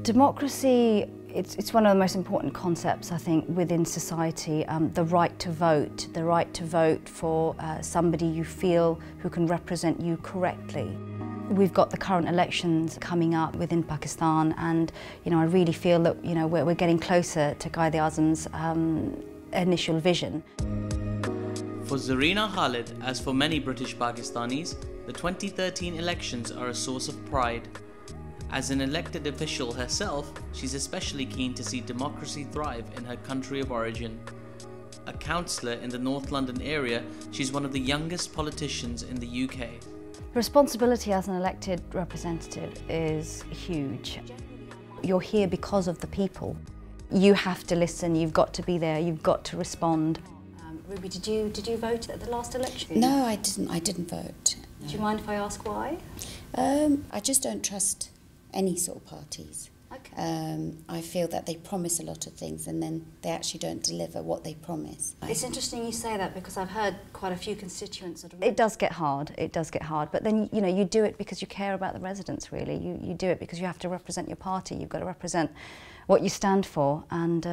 Democracy, it's one of the most important concepts, I think, within society. The right to vote for somebody you feel who can represent you correctly. We've got the current elections coming up within Pakistan, and I really feel that we're getting closer to Quaid Azam's initial vision. For Zarina Khalid, as for many British Pakistanis, the 2013 elections are a source of pride. As an elected official herself, she's especially keen to see democracy thrive in her country of origin. A councillor in the North London area, she's one of the youngest politicians in the UK. Responsibility as an elected representative is huge. You're here because of the people. You have to listen, you've got to be there, you've got to respond. Ruby, did you vote at the last election? No, I didn't vote. No. Do you mind if I ask why? I just don't trust any sort of parties. Okay. I feel that they promise a lot of things and then they actually don't deliver what they promise. It's interesting you say that, because I've heard quite a few constituents sort of... It does get hard, but then you do it because you care about the residents, really. You do it because you have to represent your party, you've got to represent what you stand for, and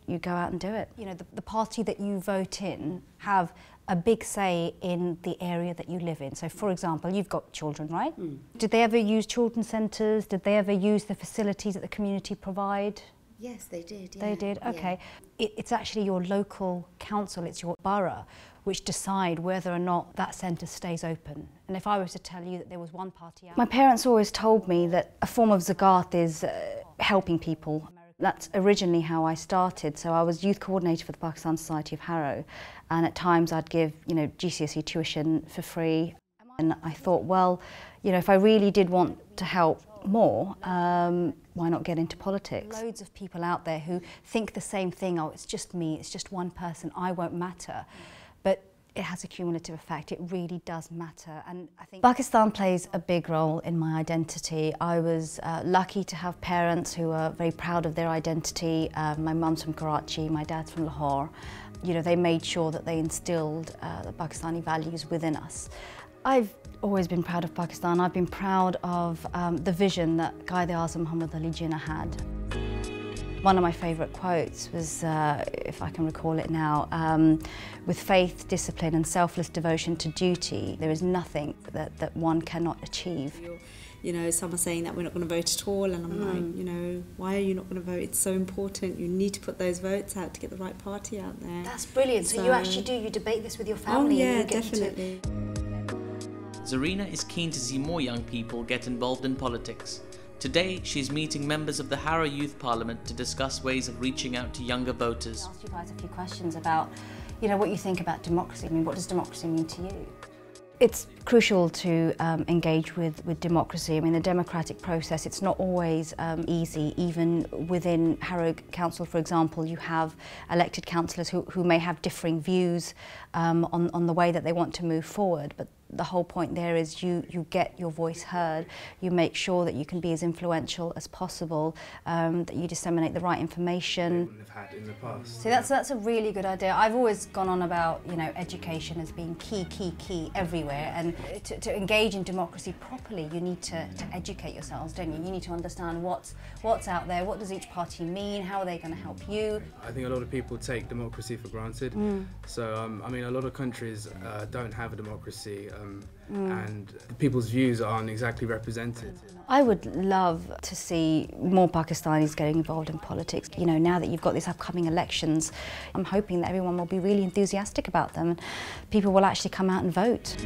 you go out and do it. The party that you vote in have a big say in the area that you live in. So, for example, you've got children, right? Mm. Did they ever use children's centres? Did they ever use the facilities that the community provide? Yes, they did. Yeah. They did, okay. Yeah. It's actually your local council, it's your borough, which decide whether or not that centre stays open. And if I was to tell you that there was one party out... My parents always told me that a form of zakat is helping people. That's originally how I started. So I was youth coordinator for the Pakistan Society of Harrow, and at times I'd give, GCSE tuition for free. And I thought, well, if I really did want to help more, why not get into politics? Loads of people out there who think the same thing. Oh, it's just me, it's just one person, I won't matter. But it has a cumulative effect, it really does matter. And I think Pakistan plays a big role in my identity. I was lucky to have parents who are very proud of their identity. My mum's from Karachi, my dad's from Lahore. They made sure that they instilled the Pakistani values within us. I've always been proud of Pakistan. I've been proud of the vision that Quaid Azam Muhammad Ali Jinnah had. One of my favourite quotes was, if I can recall it now, with faith, discipline and selfless devotion to duty, there is nothing that one cannot achieve. Some are saying that we're not going to vote at all, and I'm like, why are you not going to vote? It's so important. You need to put those votes out to get the right party out there. That's brilliant. So you actually you debate this with your family? Oh yeah, and you definitely. Zarina is keen to see more young people get involved in politics. Today, she's meeting members of the Harrow Youth Parliament to discuss ways of reaching out to younger voters. I'll ask you guys a few questions about, what you think about democracy. I mean, what does democracy mean to you? It's crucial to engage with democracy. I mean, the democratic process, it's not always easy. Even within Harrow Council, for example, you have elected councillors who may have differing views on the way that they want to move forward. But the whole point there is you get your voice heard, you make sure that you can be as influential as possible, that you disseminate the right information. Wouldn't have had in the past. So that's a really good idea. I've always gone on about education as being key everywhere, and to engage in democracy properly you need to educate yourselves, don't you? You need to understand what's out there, what does each party mean, how are they going to help you. I think a lot of people take democracy for granted. So I mean, a lot of countries don't have a democracy. And people's views aren't exactly represented. I would love to see more Pakistanis getting involved in politics. Now that you've got these upcoming elections, I'm hoping that everyone will be really enthusiastic about them and people will actually come out and vote.